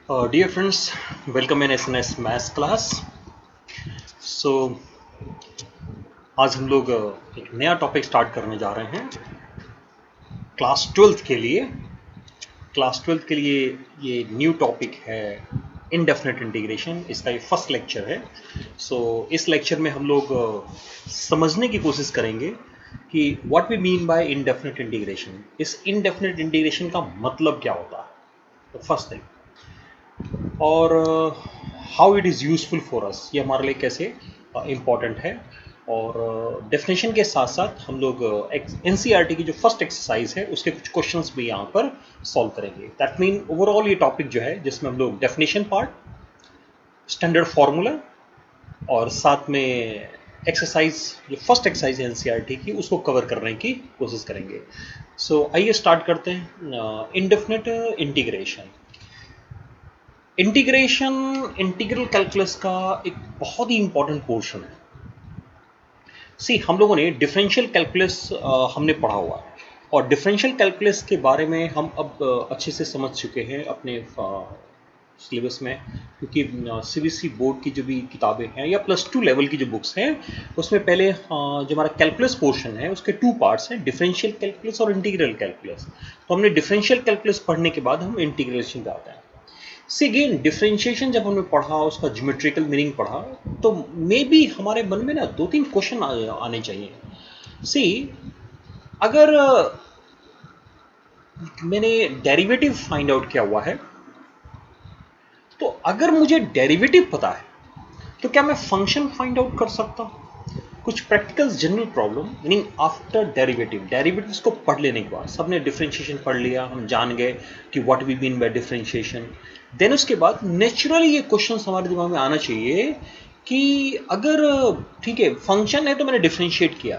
Dear friends, welcome in SNS Maths class. So आज हम लोग एक नया टॉपिक स्टार्ट करने जा रहे हैं क्लास ट्वेल्थ के लिए। क्लास ट्वेल्थ के लिए ये न्यू टॉपिक है इनडेफिनेट इंटीग्रेशन। इसका ये फर्स्ट लेक्चर है। सो इस लेक्चर में हम लोग समझने की कोशिश करेंगे कि what we mean by indefinite integration. इस इनडेफिनेट इंटीग्रेशन का मतलब क्या होता है, तो फर्स्ट थिंग, और how it is useful for us, ये हमारे लिए कैसे इम्पॉर्टेंट है। और डेफिनेशन के साथ साथ हम लोग एनसीईआरटी की जो फर्स्ट एक्सरसाइज है उसके कुछ क्वेश्चंस भी यहाँ पर सॉल्व करेंगे। दैट मीन ओवरऑल ये टॉपिक जो है जिसमें हम लोग डेफिनेशन पार्ट, स्टैंडर्ड फार्मूला और साथ में एक्सरसाइज, जो फर्स्ट एक्सरसाइज है एनसीईआरटी की, उसको कवर करने की कोशिश करेंगे। सो आइए स्टार्ट करते हैं। Indefinite integration. Integration integral calculus का एक बहुत ही इंपॉर्टेंट पोर्शन है। सी, हम लोगों ने डिफरेंशियल कैलकुलस हमने पढ़ा हुआ है और डिफरेंशियल कैलकुलस के बारे में हम अब अच्छे से समझ चुके हैं अपने सिलेबस में, क्योंकि सीबीएसई बोर्ड की जो भी किताबें हैं या +2 लेवल की जो बुक्स हैं उसमें पहले जो हमारा कैलकुलस पोर्शन है उसके 2 पार्ट्स हैं, डिफरेंशियल कैलकुलस और इंटीग्रल कैलकुलस। तो हमने डिफरेंशियल कैलकुलस पढ़ने के बाद हम इंटीग्रेशन पे आते हैं। सी अगेन, डिफरेंशिएशन जब हमने पढ़ा, उसका ज्योमेट्रिकल मीनिंग पढ़ा, तो मे बी हमारे मन में ना 2-3 क्वेश्चन आने चाहिए। सी, अगर मैंने डेरिवेटिव फाइंड आउट किया हुआ है, तो अगर मुझे डेरिवेटिव पता है तो क्या मैं फंक्शन फाइंड आउट कर सकता हूँ? कुछ practical general problem, meaning after derivative, derivatives को पढ़ लेने के बाद सबने डिफरेंशिएशन पढ़ लिया, हम जान गए कि what we mean by differentiation. Then उसके बाद नेचुरली ये क्वेश्चन हमारे दिमाग में आना चाहिए कि अगर ठीक है फंक्शन है तो मैंने डिफरेंशिएट किया,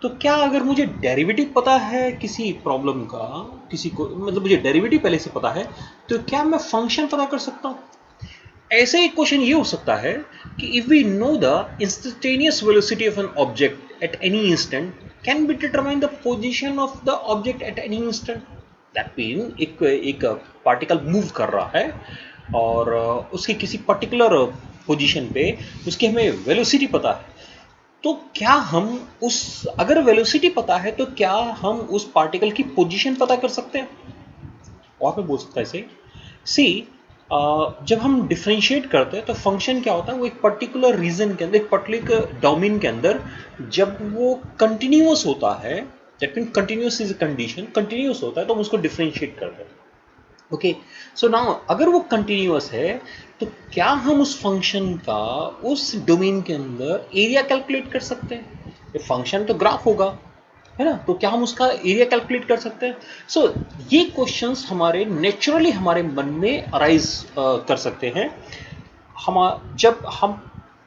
तो क्या अगर मुझे डेरिवेटिव पता है किसी प्रॉब्लम का, किसी को मतलब मुझे डेरिवेटिव पहले से पता है, तो क्या मैं फंक्शन पता कर सकता हूँ? ऐसे एक क्वेश्चन ये हो सकता है कि if we know the instantaneous velocity of an object at any instant, can be determine the position of the object at any instant. That mean एक पार्टिकल मूव कर रहा है और उसकी किसी पर्टिकुलर पोजीशन पे उसकी हमें वेलोसिटी पता है, तो क्या हम उस, अगर वेलोसिटी पता है तो क्या हम उस पार्टिकल की पोजीशन पता कर सकते हैं? और मैं बोल सकता है इसे, सी, जब हम डिफ्रेंशिएट करते हैं तो फंक्शन क्या होता है, वो एक पर्टिकुलर रीजन के अंदर, एक पर्टिकुलर डोमेन के अंदर जब वो कंटिन्यूअस होता है, that mean continuous is a condition, continuous होता है तो हम उसको डिफ्रेंशिएट करते हैं। ओके, सो नाउ अगर वो कंटिन्यूअस है तो क्या हम उस फंक्शन का उस डोमेन के अंदर एरिया कैलकुलेट कर सकते हैं? ये फंक्शन तो ग्राफ होगा, है ना, तो क्या हम उसका एरिया कैलकुलेट कर सकते हैं? सो ये क्वेश्चंस हमारे नेचुरली हमारे मन में अराइज कर सकते हैं हम जब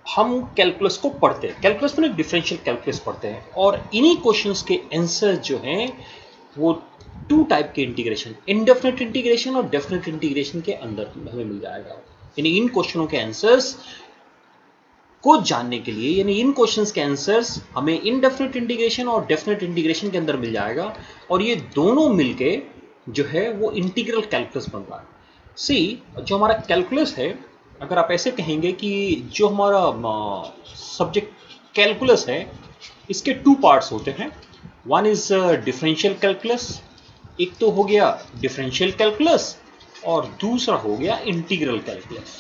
हम कैलकुलस को पढ़ते हैं, कैलकुलस में डिफरेंशियल कैलकुलस पढ़ते हैं, और इन्हीं क्वेश्चंस के आंसर जो हैं वो 2 टाइप के इंटीग्रेशन, इनडेफिनेट इंटीग्रेशन और डेफिनेट इंटीग्रेशन के अंदर हमें मिल जाएगा। यानी इन क्वेश्चनों के आंसर्स को जानने के लिए, यानी इन क्वेश्चंस के आंसर्स हमें इनडेफिनेट इंटीग्रेशन और डेफिनेट इंटीग्रेशन के अंदर मिल जाएगा, और ये दोनों मिलके जो है वो इंटीग्रल कैलकुलस बन रहा है। सी, जो हमारा कैलकुलस है, अगर आप ऐसे कहेंगे कि जो हमारा सब्जेक्ट कैलकुलस है, इसके 2 पार्ट्स होते हैं। वन इज डिफरेंशियल कैलकुलस, एक तो हो गया डिफरेंशियल कैलकुलस और दूसरा हो गया इंटीग्रल कैलकुलस।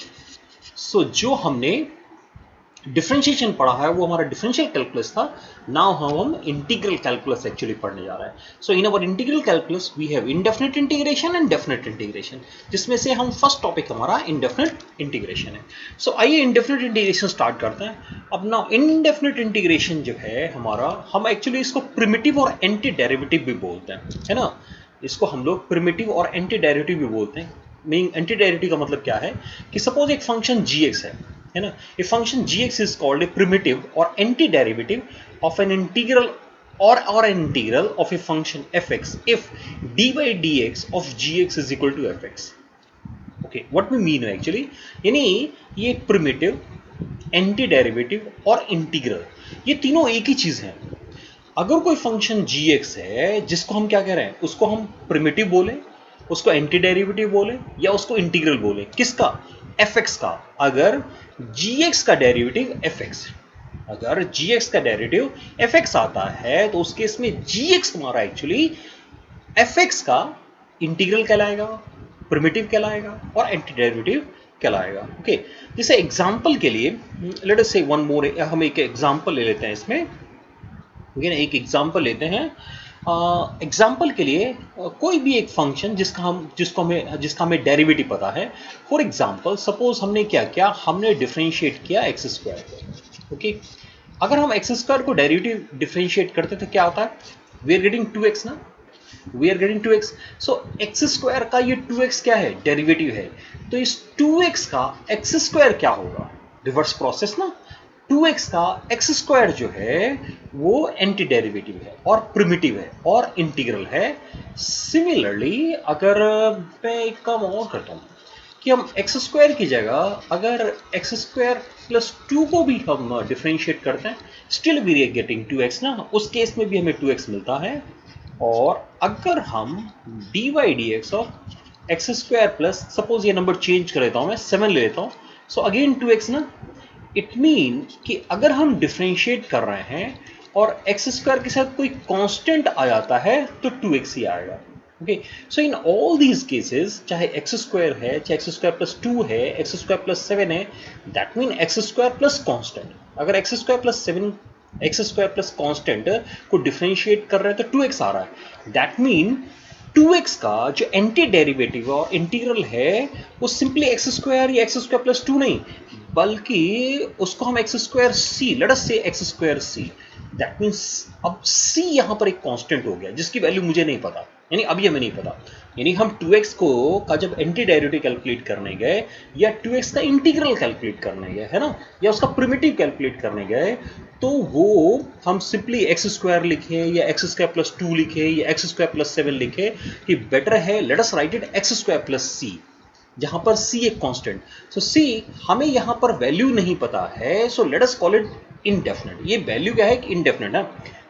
सो जो हमने डिफरेंशिएशन पढ़ा है वो हमारा डिफरेंशियल कैलकुलस था। नाउ हम इंटीग्रल कैलकुलस एक्चुअली पढ़ने जा रहे हैं। So in our integral calculus we have indefinite integration and definite integration, जिसमें से हम फर्स्ट टॉपिक हमारा इनडेफिनेट इंटीग्रेशन है। सो आइए इनडेफिनेट इंटीग्रेशन स्टार्ट करते हैं। अब ना इनडेफिनेट इंटीग्रेशन जो है हमारा, हम एक्चुअली इसको प्रिमिटिव और एंटी डेरिवेटिव भी बोलते हैं, है ना। इसको हम लोग प्रिमिटिव और एंटी डेरिवेटिव भी बोलते हैं। मीनिंग एंटी डेरिवेटिव का मतलब क्या है कि सपोज एक फंक्शन gx है ना, a function gx is called a primitive और anti derivative of an integral or an integral of a function fx if d by dx of gx is equal to fx. Okay, what we mean actually, यानी ये primitive, anti derivative और integral, ये तीनों एक ही चीज है। अगर कोई फंक्शन gx है जिसको हम क्या कह रहे हैं, उसको हम प्रिमिटिव बोले, उसको एंटी डेरिवेटिव बोले या उसको इंटीग्रल बोले, किसका? fx का। अगर gx का डेरिवेटिव fx, अगर gx का डेरिवेटिव fx आता है तो उस केस में gx हमारा एक्चुअली fx का इंटीग्रल कहलाएगा, प्रिमिटिव कहलाएगा और एंटी डेरिवेटिव कहलाएगा। ओके, जैसे एग्जांपल के लिए लेट अस से वन मोर, हम एक एग्जांपल ले लेते हैं इसमें। एक एग्जांपल लेते हैं। एग्जाम्पल के लिए कोई भी एक फंक्शन जिसका हमें डेरिवेटिव पता है। फॉर एग्जाम्पल सपोज हमने क्या किया, हमने डिफरेंशिएट किया एक्स स्क्वायर को। ओके, अगर हम एक्स स्क्वायर को डेरिवेटिव डिफरेंशिएट करते तो क्या होता है? वी आर गेटिंग 2x ना, we are getting 2x। So x square का ये 2x क्या है? डेरिवेटिव है। तो इस 2x का एक्स स्क्वायर क्या होगा? रिवर्स प्रोसेस ना। 2x का एक्स स्क्वायर जो है वो एंटी डेरिवेटिव है और प्रिमिटिव है और इंटीग्रल है। सिमिलरली अगर मैं एक काम और करता हूं कि हम एक्स स्क्वायर की जगह अगर एक्स स्क्वायर प्लस 2 को भी हम डिफरेंशिएट करते हैं, still we are getting 2x ना, उस केस में भी हमें 2x मिलता है। और अगर हम dy dx of x square plus, suppose ये नंबर चेंज कर लेता हूं मैं, 7 ले लेता हूं, सो अगेन 2x ना। इट मीन कि अगर हम डिफरेंशिएट कर रहे हैं और एक्स स्क्वायर के साथ कोई कांस्टेंट आ जाता है तो 2x ही आएगा। Okay, so in all these cases, चाहे एक्स स्क्वायर है, चाहे एक्स स्क्वायर प्लस 2 है, एक्स स्क्वायर प्लस 7 है, that mean x square plus constant. अगर x square plus 7 x square plus constant को डिफरेंशिएट कर रहे हैं तो 2x आ रहा है। दैट मीन 2x का जो एंटी डेरिवेटिव और इंटीग्रल है वो सिंपली एक्स स्क्वायर या एक्स स्क्वायर प्लस 2 नहीं, बल्कि उसको हम x square c, let us say x square c. That means अब c यहां पर एक कांस्टेंट हो गया जिसकी वैल्यू मुझे नहीं पता, यानी अभी हमें नहीं पता। यानी हम 2x को का जब एंटी डेरिवेटिव कैलकुलेट करने गए या 2x का इंटीग्रल कैलकुलेट करने गए, है ना, या उसका प्रिमिटिव कैलकुलेट करने गए, तो वो हम सिंपली एक्स स्क्वायर लिखे या एक्स स्क्वायर प्लस 2 लिखे या एक्स स्क्वायर प्लस 7 लिखे कि बेटर है let us write it x square plus c, जहां पर c एक कांस्टेंट। सो c हमें यहां पर वैल्यू नहीं पता है, सो let us call it indefinite. ये वैल्यू क्या है? इनडेफिनेट है।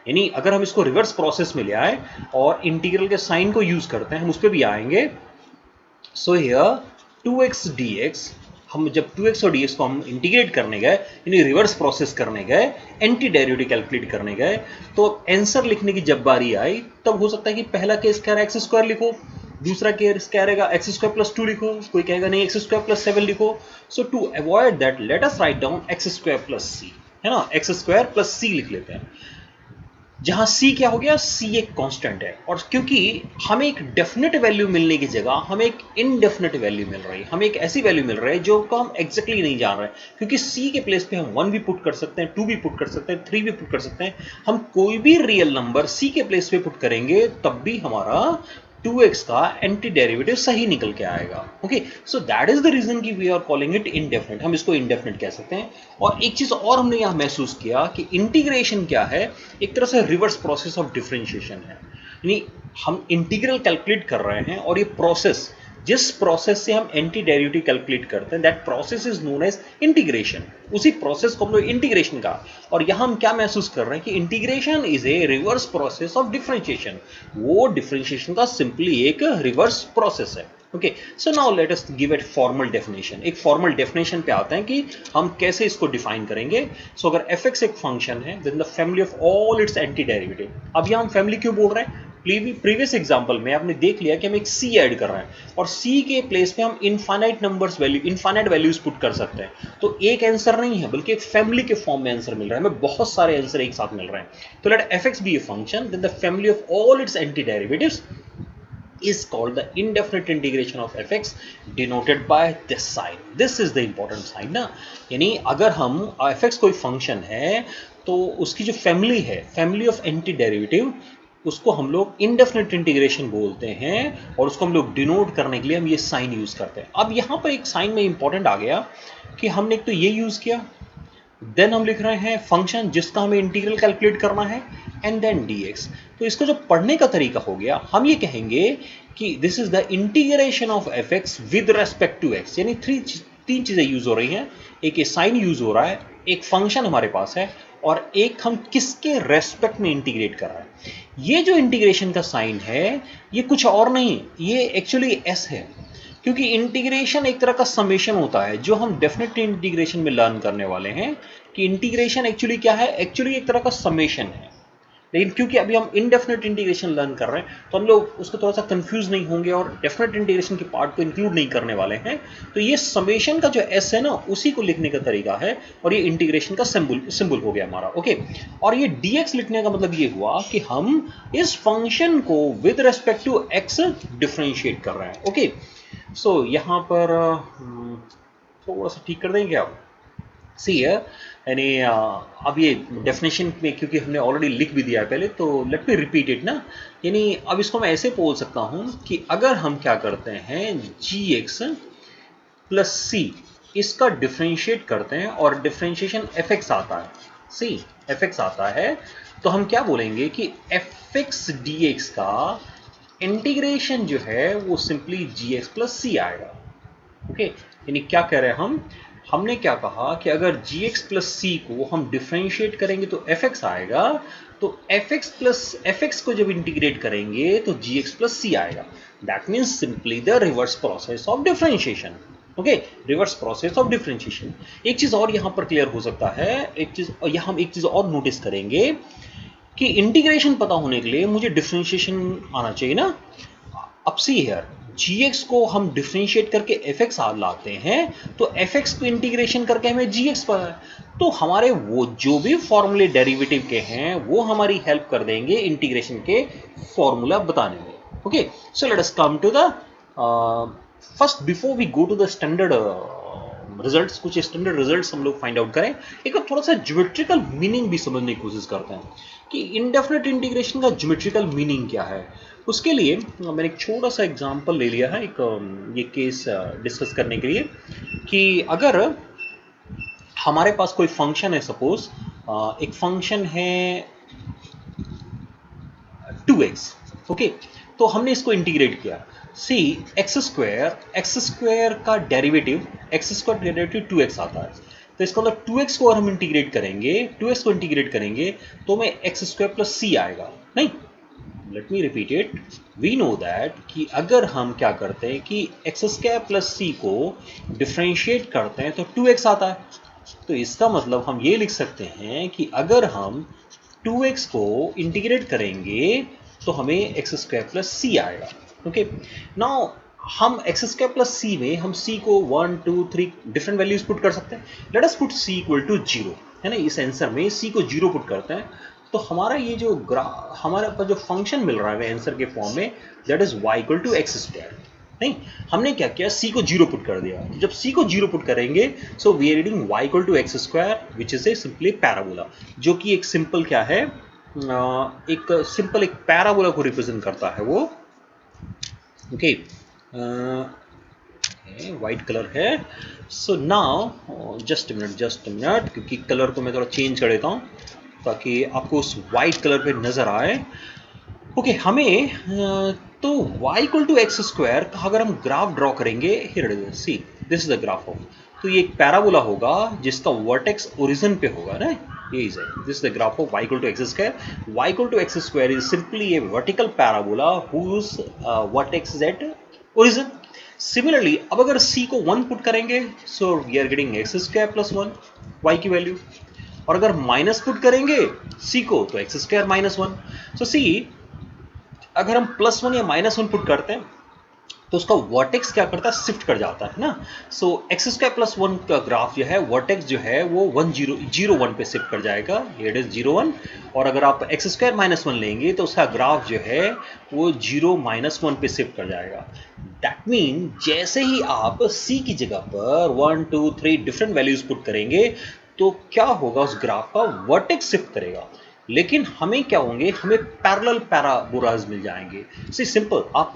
यानी अगर हम इसको रिवर्स प्रोसेस में ले आए और इंटीग्रल के साइन को यूज करते हैं, हम उस पर भी आएंगे। सो हियर 2x dx, हम जब 2x और dx को हम इंटीग्रेट करने गए, यानी रिवर्स प्रोसेस करने गए, एंटी डेरिवेटिव कैलकुलेट करने गए, तो आंसर लिखने की जब बारी आई तब हो सकता है कि पहला केस कह रहा है एक्स स्क्वायर लिखो, दूसरा केस कह रहेगा एक्स स्क्वायर प्लस 2 लिखो, कोई कहेगा नहीं एक्स स्क्वायर प्लस 7 लिखो। So to avoid that let us write down x square plus c, है ना, एक्स स्क्वायर प्लस सी लिख लेते हैं, जहां c क्या हो गया? c एक कांस्टेंट है। और क्योंकि हमें एक डेफिनेट वैल्यू मिलने की जगह हमें एक इनडेफिनेट वैल्यू मिल रही है, हमें एक ऐसी वैल्यू मिल रही है जो को हम एग्जैक्टली नहीं जान रहे, क्योंकि c के प्लेस पे हम 1 भी पुट कर सकते हैं, 2 भी पुट कर सकते हैं, 3 भी पुट कर सकते हैं। हम कोई भी रियल नंबर c के प्लेस पे पुट करेंगे तब भी हमारा 2x का एंटी डेरिवेटिव सही निकल के आएगा। Okay, so that is the reason कि we are calling it indefinite, हम इसको इनडेफिनेट कह सकते हैं। और एक चीज और हमने यहां महसूस किया कि इंटीग्रेशन क्या है? एक तरह से रिवर्स प्रोसेस ऑफ डिफरेंशिएशन है। यानी हम इंटीग्रल कैलकुलेट कर रहे हैं और ये प्रोसेस, जिस प्रोसेस से हम एंटी डेरिवेटिव कैलकुलेट करते हैं, that process is known as integration. उसी प्रोसेस को हम लोग इंटीग्रेशन का, और यहां हम क्या महसूस कर रहे हैं कि integration is a reverse process of differentiation. वो डिफरेंशिएशन का सिंपली एक रिवर्स प्रोसेस है। Okay, so now let us give it formal definition. एक फॉर्मल डेफिनेशन पे आते हैं कि हम कैसे इसको डिफाइन करेंगे। सो अगर fx एक फंक्शन है then the family of all its anti derivative. अब यहां हम फैमिली क्यों बोल रहे हैं? प्रीवियस एग्जांपल में आपने देख लिया कि हम एक c ऐड कर रहे हैं और c के प्लेस पे हम infinite numbers value, infinite values put कर सकते हैं। तो एक आंसर नहीं है बल्कि एक फैमिली के फॉर्म में आंसर मिल रहा है, हमें बहुत सारे आंसर एक साथ मिल रहे हैं। तो let fx be a function then the family of all its anti derivatives is called the indefinite integration of fx denoted by this sign. This is the important sign ना। यानी अगर हम fx कोई फंक्शन है तो उसकी जो family है, फैमिली ऑफ एंटी डेरिवेटिव, उसको हम लोग इनडेफिनेट इंटीग्रेशन बोलते हैं और उसको हम लोग डिनोट करने के लिए हम ये साइन यूज करते हैं। अब यहां पर एक साइन में इंपॉर्टेंट आ गया कि हमने एक तो ये यूज किया, देन हम लिख रहे हैं फंक्शन जिसका हमें इंटीग्रल कैलकुलेट करना है, एंड देन dx। तो इसका जो पढ़ने का तरीका हो गया, हम ये कहेंगे कि this is the integration of fx with respect to x। यानी तीन चीजें यूज हो रही हैं, एक ये साइन यूज हो रहा है, एक फंक्शन हमारे पास है, और एक हम किसके रेस्पेक्ट में इंटीग्रेट कर रहे हैं। ये जो इंटीग्रेशन का साइन है ये कुछ और नहीं, ये एक्चुअली एस है, क्योंकि इंटीग्रेशन एक तरह का समेशन होता है जो हम डेफिनेट इंटीग्रेशन में लर्न करने वाले हैं कि इंटीग्रेशन एक्चुअली क्या है, एक्चुअली एक तरह का समेशन है। लेकिन क्योंकि अभी हम इनडेफिनेट इंटीग्रेशन लर्न कर रहे हैं तो हम लोग उसको थोड़ा सा कंफ्यूज नहीं होंगे और डेफिनेट इंटीग्रेशन के पार्ट को इंक्लूड नहीं करने वाले हैं। तो ये समेशन का जो एस है ना उसी को लिखने का तरीका है और ये इंटीग्रेशन का सिंबल हो गया हमारा। ओके, और ये dx लिखने का मतलब ये हुआ कि हम इस फंक्शन को with respect to x differentiate कर रहे हैं। ओके, सो यहाँ पर थोड़ा सा ठीक कर देंगे आप, सी है, यानी अब ये डेफिनेशन में क्योंकि हमने ऑलरेडी लिख भी दिया है पहले, तो लेट मी रिपीट इट ना। यानी अब इसको मैं ऐसे बोल सकता हूँ कि अगर हम क्या करते हैं gx प्लस सी इसका डिफरेंशिएट करते हैं और डिफरेंशिएशन fx आता है, सी fx आता है, तो हम क्या बोलेंगे कि fx dx का इंटीग्रेशन जो है वो सिंपली gx प्लस सी आएगा। ओके, यानी क्या कह रहे हैं हमने क्या कहा कि अगर gx प्लस सी को हम डिफरेंशिएट करेंगे तो fx आएगा, तो fx को जब इंटीग्रेट करेंगे तो gx प्लस सी आएगा। That means simply the reverse process of differentiation. Okay, reverse process of differentiation. एक चीज और यहां पर क्लियर हो सकता है, यहां हम एक चीज और नोटिस करेंगे कि इंटीग्रेशन पता होने के लिए मुझे डिफरेंशिएशन आना चाहिए ना। अब सी हियर, gx को हम डिफरेंशिएट करके fx लाते हैं तो fx को इंटीग्रेशन करके हमें gx पर है, तो हमारे वो जो भी फॉर्मूले डेरिवेटिव के हैं वो हमारी हेल्प कर देंगे इंटीग्रेशन के फॉर्मूला बताने में। Okay, so let us come to the first before we go to the standard results, कुछ स्टैंडर्ड रिजल्ट्स हम लोग फाइंड आउट करें, एक थोड़ा सा ज्योमेट्रिकल मीनिंग भी समझने की कोशिश करते हैं कि इनडेफिनेट इंटीग्रेशन का ज्योमेट्रिकल मीनिंग क्या है। उसके लिए मैंने एक छोटा सा एग्जांपल ले लिया है, एक ये केस डिस्कस करने के लिए कि अगर हमारे पास कोई फंक्शन है, सपोज एक फंक्शन है 2x। ओके, तो हमने इसको इंटीग्रेट किया, सी एक्स स्क्वायर का डेरिवेटिव टू एक्स आता है, तो इसका मतलब 2x को और हम इंटीग्रेट करेंगे, 2x को इंटीग्रेट करेंगे तो हमें एक्स स्क्वायर प्लस सी आएगा। नहीं, let me repeat it, we know that कि अगर हम क्या करते हैं कि एक्स स्क्वायर प्लस सी को डिफरेंशिएट करते हैं तो 2x आता है, तो इसका मतलब हम ये लिख सकते हैं कि अगर हम 2x को इंटीग्रेट करेंगे तो हमें एक्स स्क्वायर प्लस सी आएगा। ओके, नाउ हम एक्स स्क्वायर प्लस सी में हम सी को 1 2 3 डिफरेंट वैल्यूज पुट कर सकते हैं। Let us put c equal to 0, है ना, इस आंसर में सी को 0 पुट करते हैं तो हमारा ये जो हमारे पास जो फंक्शन मिल रहा है आंसर के फॉर्म में, that is y equal to x square. नहीं, हमने क्या किया, सी को 0 पुट कर दिया, तो जब सी को 0 पुट करेंगे so we are reading y equal to x square which is a simply parabola, जो कि एक सिंपल क्या है, एक सिंपल एक पैराबोला को रिप्रेजेंट करता है वो। ओके, वाइट कलर है। सो नाउ जस्ट मिनट, क्योंकि कलर को मैं थोड़ा चेंज कर देता हूँ ताकि आपको उस वाइट कलर पे नजर आए। ओके, हमें तो y equal to x square का अगर हम ग्राफ ड्रॉ करेंगे, here see this is the graph of, तो ये एक पैराबोला होगा जिसका वर्टेक्स ओरिजिन पे होगा ना, ये is this is the graph of y equal to x square. y equal to x square is simply a vertical parabola whose vertex is at origin. Similarly अब अगर c को 1 put करेंगे so we are getting x square plus 1 y की value, और अगर minus put करेंगे c को तो x square minus 1। So see अगर हम +1 या -1 पुट करते हैं तो उसका वर्टेक्स क्या करता है, शिफ्ट कर जाता है ना। सो एक्स स्क्वायर प्लस 1 का ग्राफ जो है वर्टेक्स जो है वो 1 पे शिफ्ट कर जाएगा, इट इज 0 1, और अगर आप एक्स स्क्वायर -1 लेंगे तो उसका ग्राफ जो है वो 0 -1 पे शिफ्ट कर जाएगा। दैट मीन जैसे ही आप c की जगह पर 1 2 3 डिफरेंट वैल्यूज पुट करेंगे तो क्या होगा, उस ग्राफ का वर्टेक्स शिफ्ट करेगा, लेकिन हमें क्या होंगे, हमें पैरेलल पैराबोलाज मिल जाएंगे। सी सिंपल, आप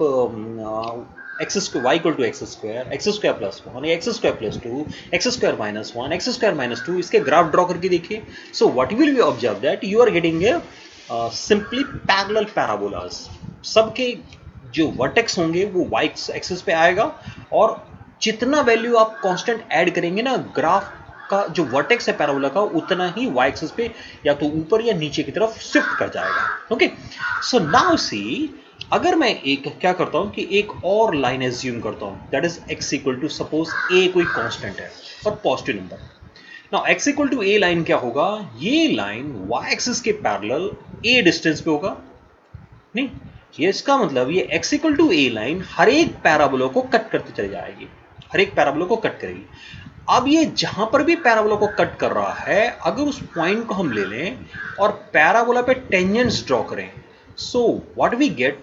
x square y equal to x square plus 1, x square plus 2, x square minus 1, x square minus 2, इसके ग्राफ ड्रॉ करके देखिए। So what will be observe that you are getting a simply parallel parabolas, सबके जो vertex होंगे वो y axis पे आएगा, और जितना वैल्यू आप कांस्टेंट ऐड करेंगे ना, ग्राफ का जो वर्टेक्स है पैराबोला का उतना ही y एक्सिस पे या तो ऊपर या नीचे की तरफ शिफ्ट कर जाएगा। ओके, सो नाउ सी, अगर मैं एक क्या करता हूं कि एक और लाइन एज्यूम करता हूं, that is x equal to suppose a कोई कांस्टेंट है और positive number. Now x equal to a line क्या होगा, ये लाइन y एक्सिस के पैरेलल a डिस्टेंस पे होगा। नहीं, ये इसका मतलब ये x equal to a line हर एक पैराबोला को कट करते चले जाएगी, हर एक पैराबोला को कट करेगी। अब ये जहां पर भी पैराबोला को कट कर रहा है, अगर उस पॉइंट को हम ले लें और पैराबोला पे टेंजेंट्स ड्रॉ करें, so what we get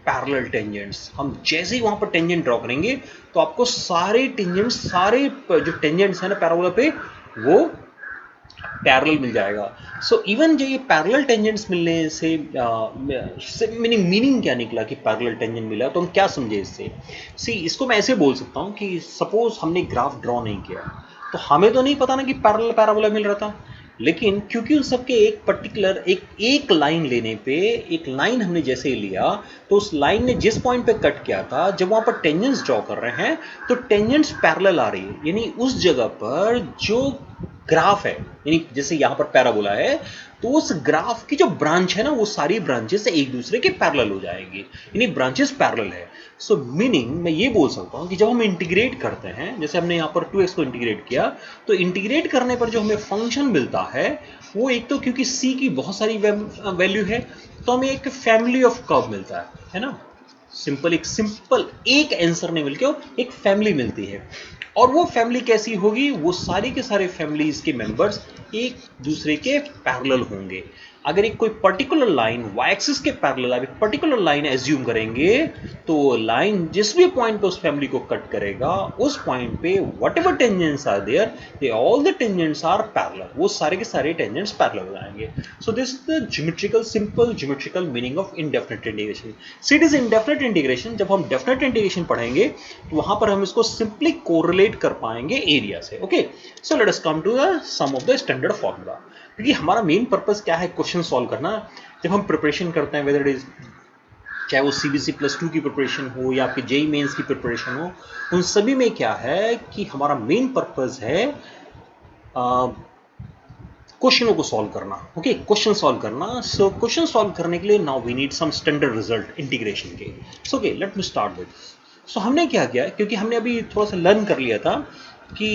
parallel tangents. हम जैसे ही वहां पर टेंजेंट ड्रॉ करेंगे तो आपको सारे टेंजेंट्स, सारे जो टेंजेंट्स है ना पैराबोला पे, वो पैरेलल मिल जाएगा। सो इवन जो ये पैरेलल टेंजेंट्स मिलने से मीनिंग क्या निकला कि पैरेलल टेंजेंट मिला, तो हम क्या समझे इससे। सी, इसको मैं ऐसे बोल सकता हूँ कि सपोज हमने ग्राफ ड्रॉ नहीं किया तो हमें तो नहीं पता ना कि पैरेलल पैराबोला मिल रहा था, लेकिन क्योंकि उन सबके एक पर्टिकुलर एक लाइन लेने पे, एक लाइन हमने जैसे लिया तो उस लाइन ने जिस पॉइंट पे कट किया था, जब वहां पर टेंजेंट्स ड्रॉ कर रहे हैं तो टेंजेंट्स पैरेलल आ रही है, यानी उस जगह पर जो ग्राफ है, यानी जैसे यहां पर पैराबोला है तो उस ग्राफ की जो ब्रांच है ना, वो सारी ब्रांचेस एक दूसरे के पैरेलल हो जाएंगी, यानी ब्रांचेस पैरेलल है। सो मीनिंग मैं ये बोल सकता हूं कि जब हम इंटीग्रेट करते हैं, जैसे हमने यहां पर 2x को इंटीग्रेट किया, तो इंटीग्रेट करने पर जो हमें फंक्शन मिलता है वो एक तो क्योंकि c की बहुत सारी वैल्यू है तो हमें एक फैमिली ऑफ कर्व मिलता है ना, सिंपल एक आंसर नहीं मिलकर एक फैमिली मिलती है। और वो फैमिली कैसी होगी, वो सारे के सारे फैमिलीज के मेंबर्स एक दूसरे के पैरेलल होंगे। अगर एक कोई पर्टिकुलर लाइन y एक्सिस के पैरेलल आप एक पर्टिकुलर लाइन एज्यूम करेंगे तो लाइन जिस भी पॉइंट पे उस फैमिली को कट करेगा, उस पॉइंट पे whatever tangents are there, they all the tangents are parallel, वो सारे के सारे टेंजेंट्स पैरेलल हो जाएंगे। So this is the geometrical, simple geometrical meaning of indefinite integration. See, it is indefinite integration. जब हम डेफिनिट इंटीग्रेशन पढ़ेंगे तो वहां पर हम इसको सिंपली कोरिलेट कर पाएंगे एरिया से। Okay, so let us come to the sum of the standard formula. क्योंकि हमारा मेन पर्पस क्या है, क्वेश्चन सॉल्व करना। जब हम प्रिपरेशन करते हैं, वेदर इट इज चाहे वो CBSE +2 की प्रिपरेशन हो या आपके JEE मेंस की प्रिपरेशन हो, उन सभी में क्या है कि हमारा मेन पर्पस है क्वेश्चनों को सॉल्व करना। ओके, क्वेश्चन सॉल्व करना। सो क्वेश्चन सॉल्व करने के लिए now we need some standard result integration के। So okay, let me start with. So हमने क्या किया, क्योंकि हमने अभी थोड़ा सा लर्न कर लिया था कि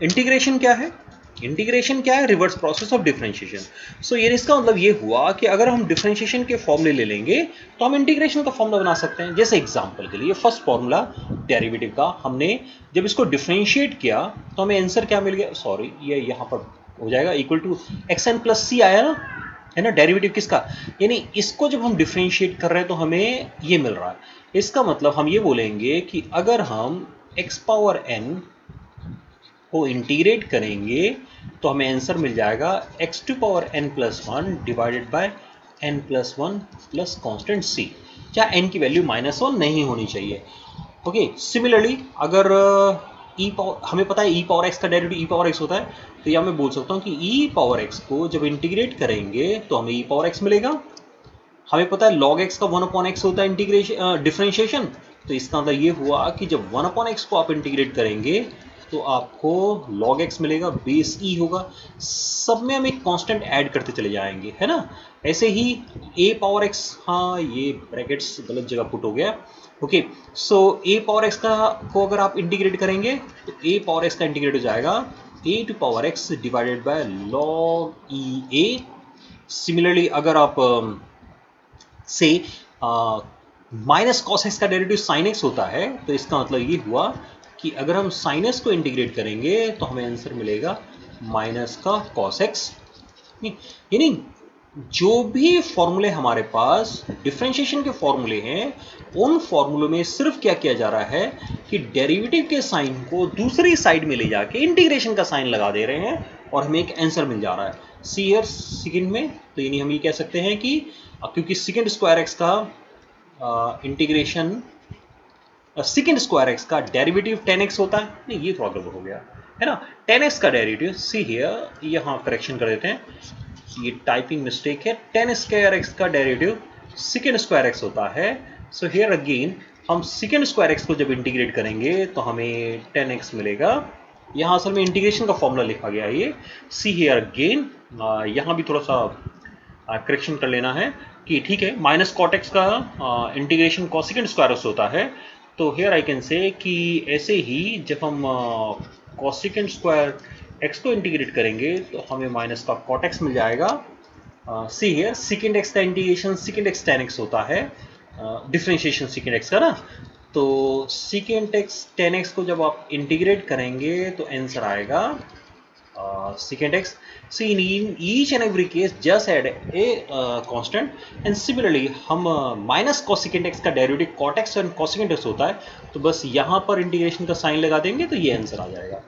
इंटीग्रेशन क्या है। इंटीग्रेशन क्या है, रिवर्स प्रोसेस ऑफ डिफरेंशिएशन। सो ये इसका मतलब ये हुआ कि अगर हम डिफरेंशिएशन के फॉर्मूले ले लेंगे तो हम इंटीग्रेशन का फॉर्मूला बना सकते हैं। जैसे एग्जांपल के लिए फर्स्ट फॉर्मूला डेरिवेटिव का, हमने जब इसको डिफरेंशिएट किया तो हमें आंसर क्या मिल गया, सॉरी ये यहां पर हो जाएगा इक्वल टू xn + c आया ना, है ना, डेरिवेटिव किसका, यानी इसको जब हम डिफरेंशिएट कर रहे हैं तो हमें ये मिल रहा है। इसका मतलब हम ये बोलेंगे कि अगर हम x पावर n को इंटीग्रेट करेंगे तो हमें आंसर मिल जाएगा x⁴n+1 divided by n+1 plus constant c, जहां n की वैल्यू -1 नहीं होनी चाहिए। ओके, सिमिलरली अगर हमें पता है e⁴x का डेरिवेटिव e⁴x होता है, तो यह मैं बोल सकता हूं कि e⁴x को जब इंटीग्रेट करेंगे तो हमें e⁴x मिलेगा। हमें पता है log x का 1/x होता है इंटीग्रेशन डिफरेंशिएशन, तो इसका मतलब ये हुआ कि जब 1/x को आप इंटीग्रेट करेंगे तो आपको log x मिलेगा, बेस e होगा। सब में हम एक कांस्टेंट ऐड करते चले जाएंगे, है ना। ऐसे ही a⁴x, हाँ ये ब्रैकेट्स गलत जगह पुट हो गया। ओके, सो a⁴x का को अगर आप इंटीग्रेट करेंगे तो a⁴x का इंटीग्रेट हो जाएगा a⁴x divided by log e a। Similarly अगर आप से माइनस कॉस एक्स का डेरिवेटिव साइन एक्स होता है, तो इसका मतलब ये हुआ कि अगर हम साइन एक्स को इंटीग्रेट करेंगे तो हमें आंसर मिलेगा माइनस का कॉस एक्स। यानी जो भी फॉर्मूले हमारे पास डिफरेंशिएशन के फॉर्मूले हैं, उन फॉर्मूलों में सिर्फ क्या किया जा रहा है कि डेरिवेटिव के साइन को दूसरी साइड में ले जाके इंटीग्रेशन का साइन लगा दे रहे हैं और हमें एक आंसर मिल जा रहा है सी हियर सेकंड में। तो यानी हम ये कह सकते हैं कि क्योंकि सेकंड स्क्वायर एक्स का इंटीग्रेशन सेकंड स्क्वायर एक्स का डेरिवेटिव 10x होता है, नहीं ये थोड़ा गड़बड़ हो गया है ना, 10x का डेरिवेटिव, सी हियर यहाँ करेक्शन कर देते हैं, ये टाइपिंग मिस्टेक है, 10 स्क्वायर एक्स का डेरिवेटिव सेकंड स्क्वायर एक्स होता है। सो हियर अगेन हम सेकंड स्क्वायर एक्स को जब इंटीग्रेट करेंगे तो हमें 10x मिलेगा यहाँ असल में इंटीग्रेशन का फॉर्मूला लिखा गया है ये, सी हियर अगेन, यहाँ भी थोड़ा सा करेक्शन कर लेना है कि ठीक है, माइनस कॉटेक्स का इंटीग्रेशन कॉसिकेंट स्क्वायरस होता है, तो हियर आई कैन से कि ऐसे ही जब हम कॉसिकेंट स्क्वायर एक्स को इंटीग्रेट करेंगे तो हमें माइनस का कॉटेक्स मिल जाएगा। सी हियर सेकेंड एक्स का integration second x ten x होता है, डिफ्रेंशिएशन सेकेंड एक्स का ना, तो सेकेंड एक्स टेन एक्स को जब आप इंटीग्रेट करेंगे तो आंसर आएगा secant x. See, in each and every case just add a constant, and similarly हम माइनस cosecant x का डेरिवेटिव cot x और cosecant x होता है, तो बस यहाँ पर इंटीग्रेशन का साइन लगा देंगे तो ये आंसर आ जाएगा।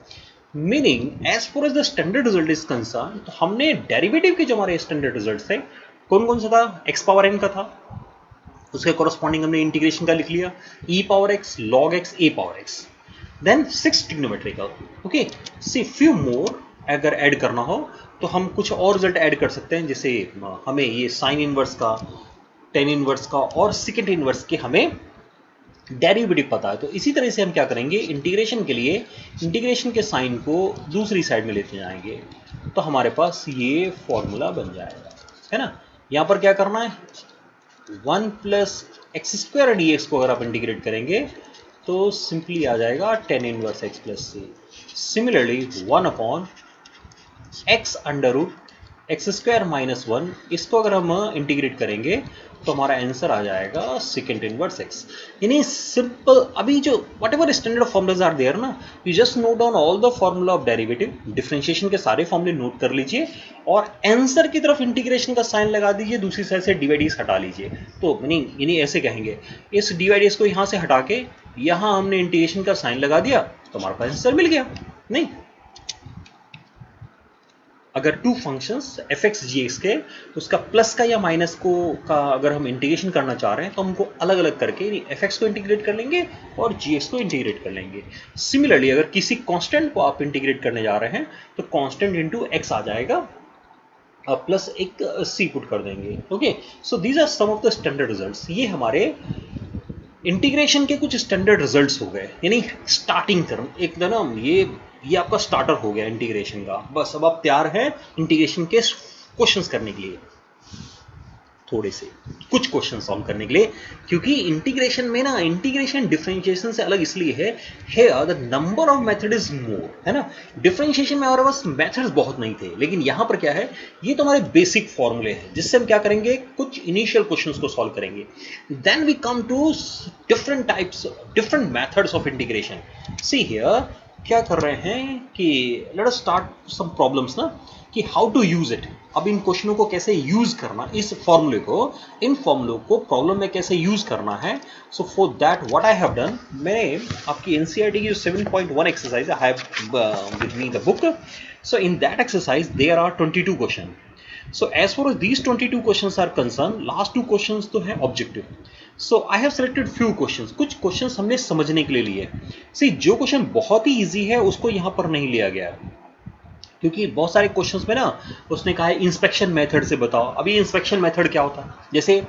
Meaning as far as the standard result is concerned, तो हमने डेरिवेटिव के जो हमारे स्टैंडर्ड रिजल्ट थे कौन कौन सा था, x पावर n का था, उसके कॉरस्पॉन्डिंग हमने इंटीग्रेशन का लिख लिया, e power x log x a power x, then 6 trigonometrical. Okay, see few more अगर ऐड करना हो तो हम कुछ और रिजल्ट ऐड कर सकते हैं, जैसे हमें ये साइन इनवर्स का, टेन इनवर्स का और सेकेंड इनवर्स के हमें डेरिवेटिव पता है, तो इसी तरह से हम क्या करेंगे, इंटीग्रेशन के लिए इंटीग्रेशन के साइन को दूसरी साइड में लेते जाएंगे, तो हमारे पास ये फॉर्मूला बन जाएगा, है ना। यहाँ पर क्या करना है, 1 plus x square d x को अगर आप इंटीग्रेट करेंगे तो सिंपली आ जाएगा tan inverse x plus c. Similarly 1 upon x under root x square minus 1, इसको अगर हम इंटीग्रेट करेंगे तो हमारा आंसर आ जाएगा सेकेंड इनवर्स एक्स। यानी सिंपल, अभी जो whatever standard formulas are there ना, you just note down all the formula of derivative, differentiation के सारे फॉर्मूले नोट कर लीजिए और आंसर की तरफ इंटीग्रेशन का साइन लगा दीजिए, दूसरी साइड से डिवाइड हटा लीजिए। तो यानी ऐसे कहेंगे, इस डिवाइड को यहाँ से हटा के यहाँ हमने इंटीग्रेशन का साइन लगा दिया तो हमारे पास आंसर मिल गया। नहीं, अगर two functions f x g x के, उसका प्लस का या माइनस को का अगर हम इंटीग्रेशन करना चाह रहे हैं तो हमको अलग अलग करके एफ एक्स को इंटीग्रेट कर लेंगे और जी एक्स को इंटीग्रेट कर लेंगे। सिमिलरली अगर किसी कांस्टेंट को आप इंटीग्रेट करने जा रहे हैं तो कांस्टेंट इनटू एक्स आ जाएगा, प्लस एक सी पुट कर देंगे। Okay, so these are some of the standard results. ये हमारे इंटीग्रेशन के कुछ स्टैंडर्ड रिजल्ट्स हो गए, यानी स्टार्टिंग टर्म एक ना, ये आपका स्टार्टर हो गया इंटीग्रेशन का। बस अब आप तैयार हैं इंटीग्रेशन के क्वेश्चंस करने के लिए, थोड़े से कुछ क्वेश्चन सॉल्व करने के लिए, क्योंकि इंटीग्रेशन में ना, इंटीग्रेशन डिफरेंशिएशन से अलग इसलिए है, here the number of method is more, है ना। डिफरेंशिएशन में हमारे पास मेथड्स बहुत नहीं थे, लेकिन यहां पर क्या है, ये तो हमारे बेसिक फॉर्मूले हैं जिससे हम क्या करेंगे, कुछ इनिशियल क्वेश्चंस को सॉल्व करेंगे। Then we come to different types, different methods of integration. See here क्या कर रहे हैं कि let us start some problems ना, कि हाउ टू यूज इट। अब इन क्वेश्चनों को कैसे यूज करना, इस फॉर्मूले को, इन फॉर्मूलों को प्रॉब्लम में कैसे यूज करना है। So for that what I have done, मैंने आपकी एनसीईआरटी की 7.1 exercise I have with me the book. So in that exercise there are 22 question. So as far as these 22 questions are concerned, last 2 questions तो है objective. So I have selected few questions. कुछ questions हमने समझने के लिए लिए। See, जो question बहुत ही easy है उसको यहाँ पर नहीं लिया गया, क्योंकि बहुत सारे क्वेश्चंस में ना उसने कहा है इंस्पेक्शन मेथड से बताओ। अभी इंस्पेक्शन मेथड क्या होता है, जैसे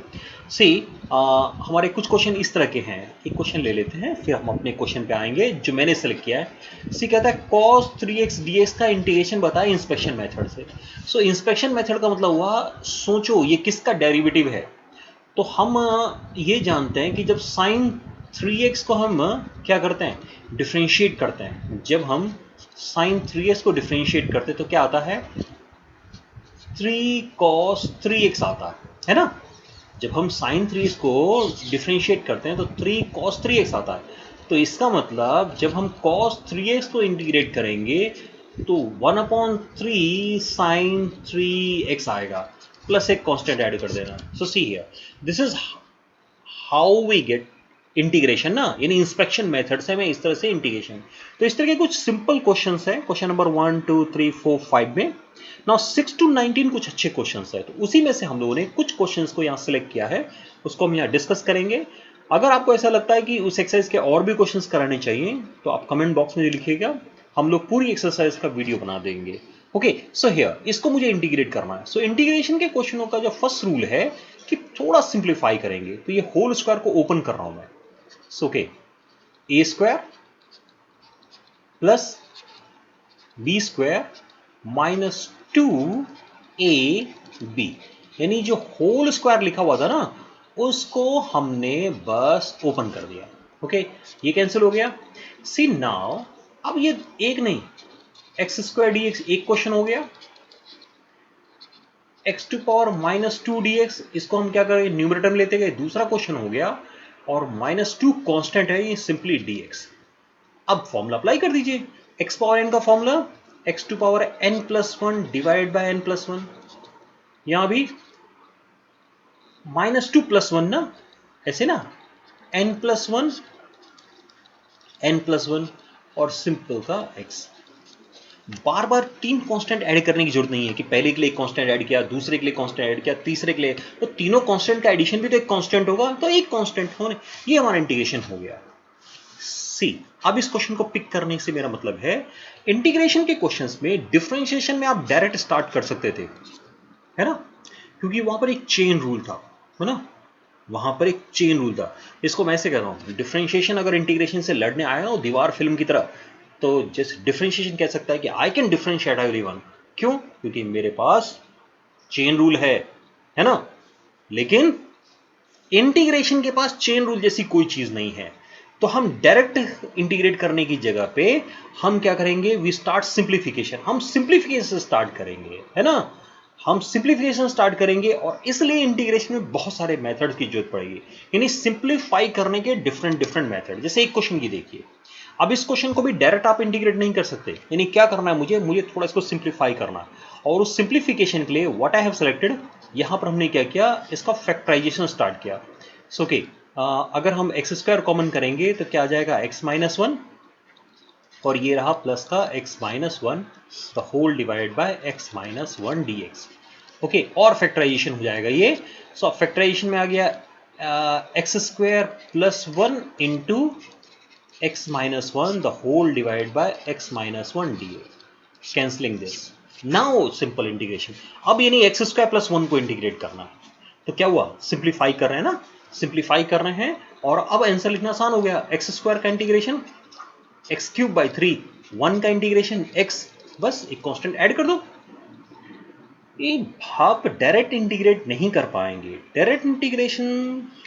सी हमारे कुछ क्वेश्चन इस तरह के हैं। एक क्वेश्चन ले लेते हैं फिर हम अपने क्वेश्चन पे आएंगे जो मैंने सेलेक्ट किया है। सी कहता है cos 3x dx का इंटीग्रेशन बताए इंस्पेक्शन मेथड से। सो इंस्पेक्शन मेथड का मतलब हुआ, सोचो ये किसका डेरिवेटिव है। तो हम ये जानते हैं कि जब साइन 3x को हम क्या करते हैं, डिफ्रेंशिएट करते हैं। जब हम साइन 3x को डिफ्रेंशिएट करते तो क्या आता है, 3 cos 3x आता है ना। जब हम साइन 3x को डिफ्रेंशिएट करते हैं तो 3 cos 3x आता है। तो इसका मतलब जब हम cos 3x को इंटीग्रेट करेंगे तो 1/3 साइन 3x आएगा, प्लस एक कांस्टेंट ऐड कर देना। So see here, this is how we get integration ना, यानी इंस्पेक्शन मेथड से हमें इस तरह से इंटीग्रेशन। तो इस तरह के कुछ सिंपल क्वेश्चंस हैं क्वेश्चन नंबर 1 2 3 4 5 में। नाउ 6 to 19 कुछ अच्छे क्वेश्चंस हैं, तो उसी में से हम लोगों ने कुछ क्वेश्चंस को यहाँ सिलेक्ट किया है, उसको हम यहाँ डिस्कस करेंगे। अगर आपको ऐसा लगता है कि उस एक्सरसाइज के और भी क्वेश्चंस कराने चाहिए तो आप कमेंट बॉक्स में लिखिएगा, हम लोग पूरी एक्सरसाइज का वीडियो बना देंगे। ओके, सो हियर इसको मुझे इंटीग्रेट करना है। सो इंटीग्रेशन के क्वेश्चनों का जो फर्स्ट रूल है कि थोड़ा सिंप्लीफाई करेंगे, तो ये होल स्क्वायर को ओपन कर रहा हूं मैं। So okay, a square plus b square minus 2ab, यानी जो होल स्क्वायर लिखा हुआ था ना उसको हमने बस ओपन कर दिया। ओके, ये कैंसिल हो गया। सी नाउ, अब ये एक नहीं, एक्स स्क्वायर डी एक्स एक क्वेश्चन हो गया, x to power minus 2 d x, इसको हम क्या करें, न्यूमरेटर में लेते गए, दूसरा क्वेश्चन हो गया। और माइनस 2 कॉन्स्टेंट है, ये सिंपली डी एक्स। अब फॉर्मूला अप्लाई कर दीजिए, एक्स पावर एन का formula x to power n plus one divide by n plus one. यहां भी माइनस 2 प्लस वन ना, ऐसे ना, एन प्लस वन और सिंपल का एक्स। बार बार तीन कांस्टेंट ऐड करने की जरूरत नहीं है कि पहले के लिए एक कांस्टेंट ऐड किया, दूसरे के लिए कांस्टेंट ऐड किया, तीसरे के लिए, तो तीनों कांस्टेंट का एडिशन भी तो एक कांस्टेंट होगा, तो एक कांस्टेंट होने, ये हमारा इंटीग्रेशन हो गया। सी, अब इस क्वेश्चन को पिक करने से मेरा मतलब है, इंटीग्रेशन के क्वेश्चंस में डिफरेंशिएशन में आप डायरेक्ट स्टार्ट कर सकते थे, है ना, क्योंकि वहां पर एक चेन रूल था, है ना, वहां पर एक चेन रूल था। इसको मैं ऐसे कह रहा हूं, डिफरेंशिएशन अगर इंटीग्रेशन से लड़ने आया ना दीवार फिल्म की तरह, तो जैसे डिफरेंशिएशन कह सकता है कि आई कैन डिफरेंशिएट एवरीवन। क्यों? क्योंकि मेरे पास चेन रूल है ना। लेकिन इंटीग्रेशन के पास चेन रूल जैसी कोई चीज नहीं है, तो हम डायरेक्ट इंटीग्रेट करने की जगह पे हम क्या करेंगे, वी स्टार्ट सिंप्लीफिकेशन। हम सिंप्लीफिकेशन स्टार्ट करेंगे, है ना, हम सिंप्लीफिकेशन स्टार्ट करेंगे, और इसलिए इंटीग्रेशन में बहुत सारे मेथड की जरूरत पड़ेगी, यानी सिंप्लीफाई करने के डिफरेंट डिफरेंट मेथड। जैसे एक क्वेश्चन की देखिए, अब इस क्वेश्चन को भी डायरेक्ट आप इंटीग्रेट नहीं कर सकते, यानी क्या करना है, मुझे थोड़ा इसको सिंप्लीफाई करना है, और उस सिंप्लीफिकेशन के लिए व्हाट आई हैव सेलेक्टेड, यहां पर हमने क्या किया, इसका फैक्टराइजेशन स्टार्ट किया। सो ओके, अगर हम एक्स स्क्वायर कॉमन करेंगे तो क्या आ जाएगा, एक्स माइनस वन, और ये रहा प्लस का x minus one the whole divide by x minus one d x. Okay, और फैक्टराइजेशन हो जाएगा ये। सो फैक्टराइजेशन में आ गया x square plus one into x minus one the whole divide by x minus one d x, cancelling this. Now simple integration, अब यानी एक्स स्क्वायर प्लस वन को इंटीग्रेट करना है, तो क्या हुआ, सिंप्लीफाई कर रहे हैं ना, सिंप्लीफाई कर रहे हैं, और अब आंसर लिखना आसान हो गया, एक्स स्क्वायर का integration x cube by three, one का इंटीग्रेशन एक्स, बस एक कांस्टेंट ऐड कर दो। आप डायरेक्ट इंटीग्रेट नहीं कर पाएंगे। डायरेक्ट इंटीग्रेशन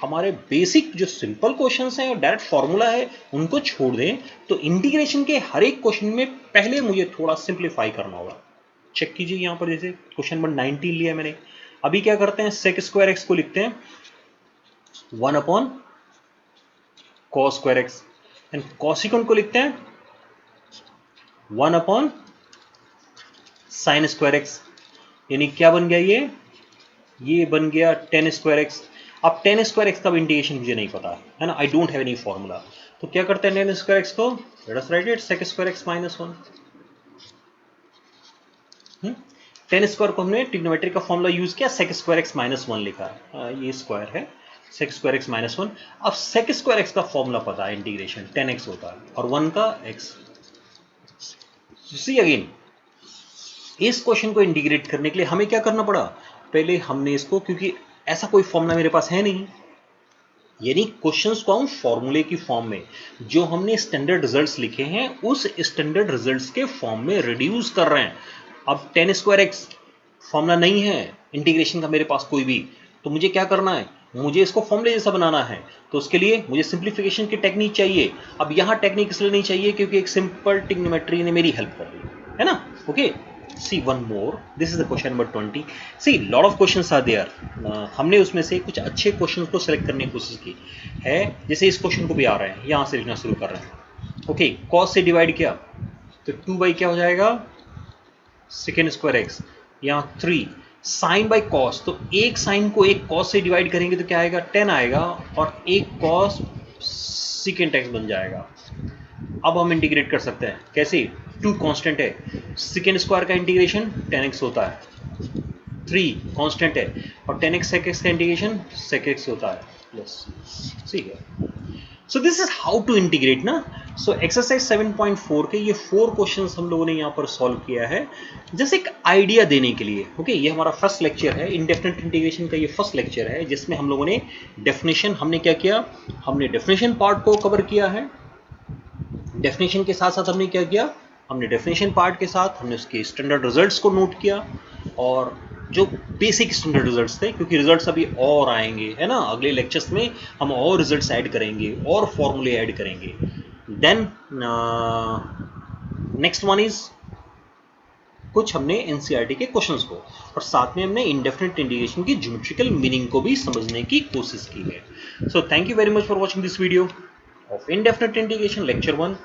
हमारे बेसिक जो सिंपल क्वेश्चंस हैं और डायरेक्ट फॉर्मूला है उनको छोड़ दें, तो इंटीग्रेशन के हर एक क्वेश्चन में पहले मुझे थोड़ा सिंप्लीफाई करना होगा। चेक कीजिए यहाँ पर, जैसे क्वेश्चन नंबर 19 लिया मैंने, अभी क्या करते हैं, सेक स्क्वायर एक्स को लिखते हैं 1 upon cos square x, and cosecant को लिखते हैं 1 अपॉन साइन स्क्वायर एक्स, यानी क्या बन गया, ये बन गया टेन स्क्वायर एक्स। अब टेन स्क्वायर एक्स का इंटीग्रेशन मुझे नहीं पता है ना, I don't have any formula, तो क्या करते हैं टेन स्क्वायर एक्स को, let us write it sec square x minus one. Tan square को हमने ट्रिग्नोमेट्री का फॉर्मूला यूज किया, sec square x minus one लिखा है, ये स्क्वायर है, sec square x minus one. अब सेक स्क्वायर एक्स का फॉर्मूला पता है, इंटीग्रेशन 10x होता है और 1 का x। सी अगेन, इस क्वेश्चन को इंटीग्रेट करने के लिए हमें क्या करना पड़ा, पहले हमने इसको, क्योंकि ऐसा कोई फॉर्मूला मेरे पास है नहीं, यानी क्वेश्चंस को हम फॉर्मूले की फॉर्म में, जो हमने स्टैंडर्ड रिजल्ट्स लिखे हैं उस स्टैंडर्ड रिजल्ट्स के फॉर्म में रिड्यूस कर रहे हैं। अब टेन स्क्वायर एक्स फॉर्मूला नहीं है इंटीग्रेशन का मेरे पास कोई भी, तो मुझे क्या करना है, मुझे इसको फॉर्मूले जैसा बनाना है, तो उसके लिए मुझे सिंप्लीफिकेशन की टेक्निक चाहिए। अब यहां टेक्निक इसलिए नहीं चाहिए क्योंकि एक सिंपल ट्रिग्नोमेट्री ने मेरी हेल्प कर दी है ना। Okay, see one more, this is the question number 20. see lot of questions are there, हमने उसमें से कुछ अच्छे क्वेश्चंस को सिलेक्ट करने की कोशिश की है, जैसे इस क्वेश्चन को भी आ रहे हैं, यहां से लिखना शुरू कर रहे हैं। ओके, cos से डिवाइड किया तो 2 बाई क्या हो जाएगा, सेकेंड स्क्वायर एक्स, यहाँ 3 साइन बाई कॉस, तो एक साइन को एक कॉस से डिवाइड करेंगे तो क्या आएगा, 10 आएगा, और एक कॉस सेकेंड एक्स बन जाएगा। अब हम इंटीग्रेट कर सकते हैं, कैसे, 2 कांस्टेंट है, सेकेंड स्क्वायर का इंटीग्रेशन 10x होता है, 3 कांस्टेंट है, और 10x sec x का इंटीग्रेशन sec x होता है प्लस, ठीक है। So this is how to integrate ना। सो एक्सरसाइज 7.4 के ये 4 क्वेश्चंस हम लोगों ने यहाँ पर सॉल्व किया है, जैसे एक आइडिया देने के लिए। ओके, ये हमारा फर्स्ट लेक्चर है, इंडेफिनिट इंटीग्रेशन का ये फर्स्ट लेक्चर है, जिसमें हम लोगों ने डेफिनेशन, हमने क्या किया, हमने डेफिनेशन पार्ट को कवर किया है, डेफिनेशन के साथ साथ हमने क्या किया, हमने डेफिनेशन पार्ट के साथ हमने उसके स्टैंडर्ड रिजल्ट्स को नोट किया, और जो बेसिक स्टैंडर्ड रिजल्ट्स थे, क्योंकि रिजल्ट्स अभी और आएंगे, है ना, अगले लेक्चर्स में हम और रिजल्ट्स ऐड करेंगे और फॉर्मूले ऐड करेंगे। देन नेक्स्ट वन इज कुछ हमने एनसीईआरटी के क्वेश्चंस को, और साथ में हमने इंडेफिनिट इंटीग्रेशन की ज्योमेट्रिकल मीनिंग को भी समझने की कोशिश की है। So thank you very much for watching this video of indefinite integration lecture 1।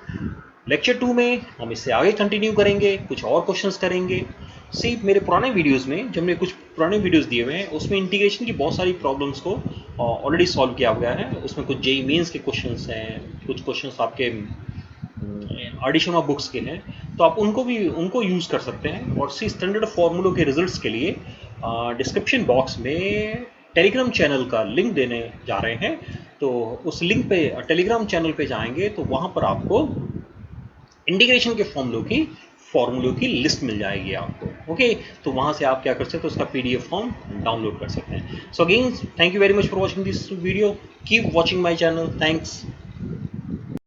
Lecture 2 में हम इससे आगे कंटिन्यू करेंगे, कुछ और क्वेश्चंस करेंगे। सी मेरे पुराने वीडियोस में, जब मैंने कुछ पुराने वीडियोस दिए हुए हैं, उसमें इंटीग्रेशन की बहुत सारी प्रॉब्लम्स को ऑलरेडी सॉल्व किया गया है। उसमें कुछ जेईई मेंस के क्वेश्चंस हैं, कुछ क्वेश्चंस आपके आडिशमा बुक्स के हैं, तो आप उनको यूज़ कर सकते हैं। और सी स्टैंडर्ड फॉर्मूलों के रिजल्ट्स के लिए डिस्क्रिप्शन बॉक्स में टेलीग्राम चैनल का लिंक देने जा रहे हैं, तो उस लिंक पे, टेलीग्राम चैनल पे जाएंगे तो वहाँ पर आपको इंटीग्रेशन के फॉर्मूलों की लिस्ट मिल जाएगी आपको। ओके, तो वहाँ से आप क्या कर सकते हो, उसका पीडीएफ फॉर्म डाउनलोड कर सकते हैं। So again thank you very much for watching this video, keep watching my channel, thanks.